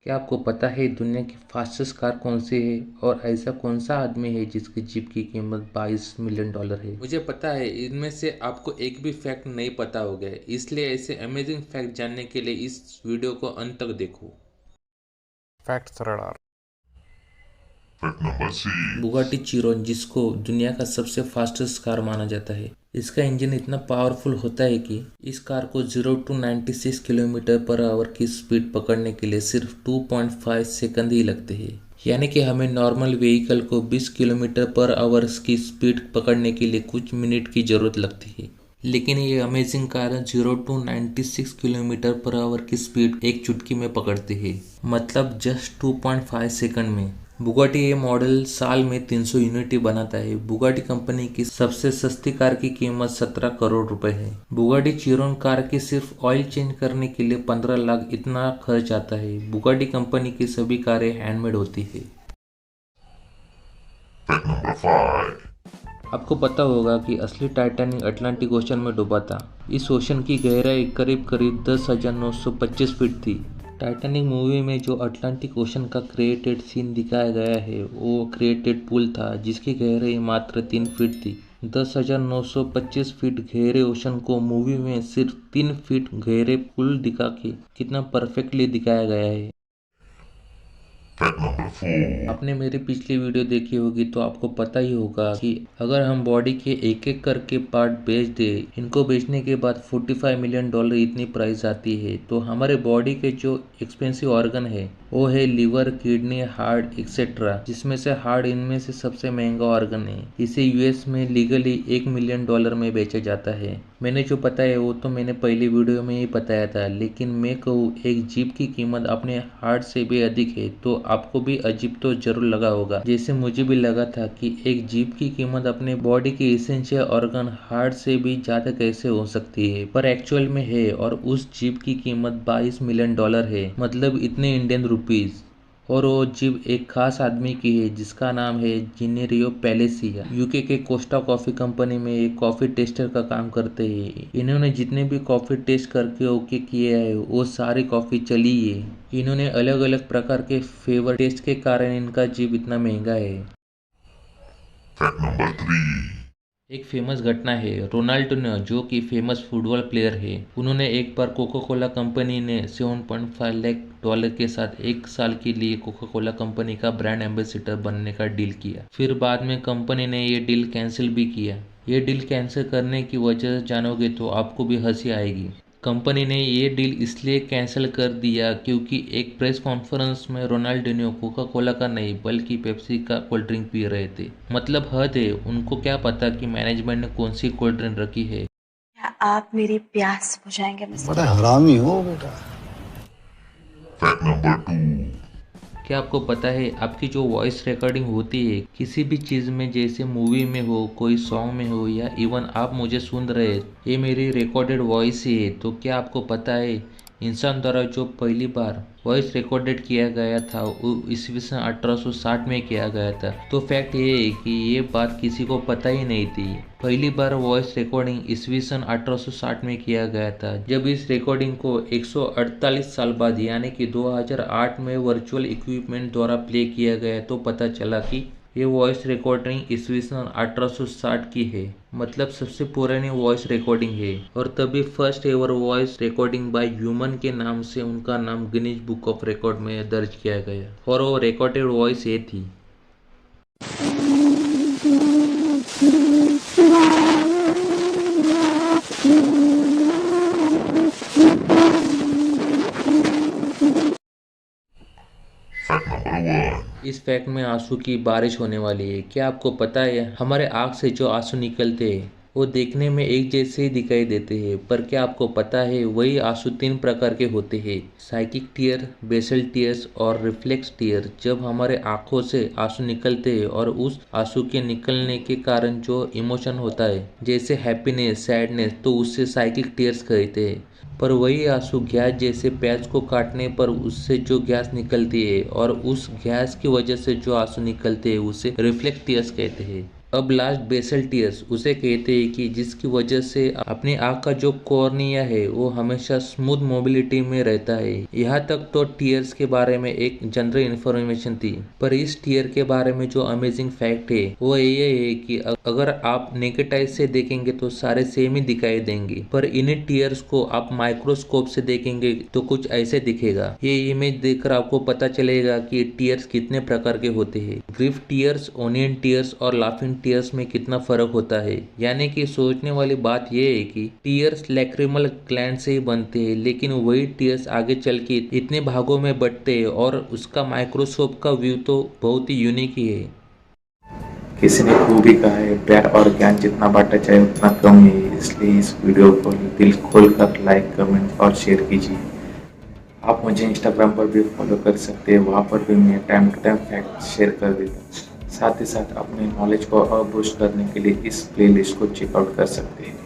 क्या आपको पता है दुनिया की फास्टेस्ट कार कौन सी है और ऐसा कौन सा आदमी है जिसकी जीप की कीमत $22 मिलियन है। मुझे पता है इनमें से आपको एक भी फैक्ट नहीं पता होगा, इसलिए ऐसे अमेजिंग फैक्ट जानने के लिए इस वीडियो को अंत तक देखो। फैक्ट सरदार। बुगाटी चिरोन, जिसको दुनिया का सबसे फास्टेस्ट कार माना जाता है, इसका इंजन इतना पावरफुल होता है कि इस कार को 0 to 96 किलोमीटर पर आवर की स्पीड पकड़ने के लिए सिर्फ 2.5 सेकंड ही लगते हैं। यानी कि हमें नॉर्मल व्हीकल को 20 किलोमीटर पर आवर की स्पीड पकड़ने के लिए कुछ मिनट की जरूरत लगती है, लेकिन ये amazing car 0 to 96 kilometre per hour की स्पीड एक चुटकी में पकड़ती है, मतलब जस्ट 2.5 सेकंड में। बुगाटी ये मॉडल साल में 300 यूनिट ही बनाता है। बुगाटी कंपनी की सबसे सस्ती कार की कीमत 17 करोड़ रुपए है। बुगाटी चिरोन कार की सिर्फ ऑयल चेंज करने के लिए 15 लाख इतना खर्च आता है। बुगाटी कंपनी की सभी कारें हैंडमेड होती है। आपको पता होगा कि असली टाइटैनिक अटलांटिक ओशन में डूबा था। इस ओशन की गहराई करीब करीब 10,925 फीट थी। टाइटैनिक मूवी में जो अटलांटिक ओशन का क्रिएटेड सीन दिखाया गया है वो क्रिएटेड पूल था, जिसकी गहराई मात्र 3 फीट थी। 10,925 फीट गहरे ओशन को मूवी में सिर्फ 3 फीट गहरे पुल दिखा के कितना परफेक्टली दिखाया गया है। आपने मेरी पिछली वीडियो देखी होगी तो आपको पता ही होगा कि अगर हम बॉडी के एक एक करके पार्ट बेच दे, इनको बेचने के बाद $45 मिलियन इतनी प्राइस आती है। तो हमारे बॉडी के जो एक्सपेंसिव ऑर्गन है वो है लिवर, किडनी, हार्ट एक्सेट्रा, जिसमें से हार्ट इनमें से सबसे महंगा ऑर्गन है। इसे यूएस में लीगली $1 मिलियन में बेचा जाता है। मैंने जो पता है वो तो मैंने पहली वीडियो में ही बताया था, लेकिन मैं कहूँ एक जीप की कीमत अपने हार्ट से भी अधिक है तो आपको भी अजीब तो जरूर लगा होगा, जैसे मुझे भी लगा था कि एक जीप की कीमत अपने बॉडी के एसेंशियल ऑर्गन हार्ट से भी ज्यादा कैसे हो सकती है, पर एक्चुअल में है। और उस जीप की कीमत $22 मिलियन है, मतलब इतने इंडियन रुपीज। और वो जीप एक खास आदमी की है जिसका नाम है जिनेरियो पैलेसिया। यूके के कोस्टा कॉफी कंपनी में एक कॉफी टेस्टर का काम करते हैं। इन्होंने जितने भी कॉफी टेस्ट करके ओके किए है वो सारी कॉफी चली है। इन्होंने अलग अलग प्रकार के फ्लेवर टेस्ट के कारण इनका जीप इतना महंगा है। एक फेमस घटना है, रोनाल्डो जो कि फेमस फुटबॉल प्लेयर है, उन्होंने एक बार कोका कोला कंपनी ने $7.5 लाख के साथ 1 साल के लिए कोका कोला कंपनी का ब्रांड एम्बेसडर बनने का डील किया। फिर बाद में कंपनी ने ये डील कैंसिल भी किया। ये डील कैंसिल करने की वजह जानोगे तो आपको भी हंसी आएगी। कंपनी ने ये डील इसलिए कैंसिल कर दिया क्योंकि एक प्रेस कॉन्फ्रेंस में रोनाल्डिन्हो कोका कोला का नहीं बल्कि पेप्सी का कोल्ड ड्रिंक पी रहे थे। मतलब हद है, उनको क्या पता कि मैनेजमेंट ने कौन सी कोल्ड ड्रिंक रखी है। क्या आप मेरी प्यास बुझाएंगे मिस्टर? बड़ा हरामी हो बेटा। क्या आपको पता है आपकी जो वॉइस रिकॉर्डिंग होती है किसी भी चीज़ में, जैसे मूवी में हो, कोई सॉन्ग में हो, या इवन आप मुझे सुन रहे हैं, ये मेरी रिकॉर्डेड वॉइस ही है। तो क्या आपको पता है इंसान द्वारा जो पहली बार वॉइस रिकॉर्डेड किया गया था वो ईस्वी सन 1860 में किया गया था। तो फैक्ट ये है कि ये बात किसी को पता ही नहीं थी। पहली बार वॉइस रिकॉर्डिंग ईस्वी सन 1860 में किया गया था, जब इस रिकॉर्डिंग को 148 साल बाद यानी कि 2008 में वर्चुअल इक्विपमेंट द्वारा प्ले किया गया तो पता चला कि ये वॉइस रिकॉर्डिंग ईस्वी सन 1860 की है, मतलब सबसे पुरानी वॉइस रिकॉर्डिंग है। और तभी first ever voice recording by human के नाम से उनका नाम गिनीज बुक ऑफ रिकॉर्ड में दर्ज किया गया, और वो रिकॉर्डेड वॉइस ये थी। इस फैक्ट में आंसू की बारिश होने वाली है। क्या आपको पता है हमारे आँख से जो आंसू निकलते हैं वो देखने में एक जैसे ही दिखाई देते हैं, पर क्या आपको पता है वही आंसू 3 प्रकार के होते हैं, साइकिक टीयर, बेसल टीयर्स और रिफ्लेक्स टीयर। जब हमारे आंखों से आंसू निकलते हैं और उस आंसू के निकलने के कारण जो इमोशन होता है जैसे हैप्पीनेस, सैडनेस, तो उससे साइकिक टीयर्स कहते हैं। पर वही आंसू गैस जैसे प्याज को काटने पर उससे जो गैस निकलती है और उस गैस की वजह से जो आंसू निकलते हैं उसे रिफ्लेक्स टीयर्स कहते हैं। अब लास्ट बेसल टीयर्स उसे कहते हैं कि जिसकी वजह से अपनी आँख का जो कॉर्निया है वो हमेशा स्मूथ मोबिलिटी में रहता है। यहाँ तक तो टीयर्स के बारे में एक जनरल इन्फॉर्मेशन थी, पर इस टीयर के बारे में जो अमेजिंग फैक्ट है वो ये है कि अगर आप नेकेड आई से देखेंगे तो सारे सेम ही दिखाई देंगे, पर इन्हीं टीयर्स को आप माइक्रोस्कोप से देखेंगे तो कुछ ऐसे दिखेगा। ये इमेज देखकर आपको पता चलेगा कि टीयर्स कितने प्रकार के होते हैं। ड्रिफ्ट टीयर्स, ओनियन टीयर्स और लाफिंग टीयर्स में कितना फर्क होता है। यानी कि सोचने वाली बात यह है कि टीयर्स लैक्रिमल ग्लैंड से ही बनते हैं, लेकिन वही टीयर्स आगे चल के इतने भागों में बढ़ते हैं और उसका माइक्रोस्कोप का व्यू तो बहुत ही यूनिक ही है। किसी ने खूबी कहा है, प्यार और ज्ञान जितना बांटा जाए उतना कम है, इसलिए इस वीडियो को दिल खोलकर लाइक, कमेंट और शेयर कीजिए। आप मुझे इंस्टाग्राम पर भी फॉलो कर सकते हैं, वहाँ पर भी मैं time to time fact share कर देता हूँ। साथ ही साथ अपने नॉलेज को और बूस्ट करने के लिए इस प्लेलिस्ट को चेकआउट कर सकते हैं।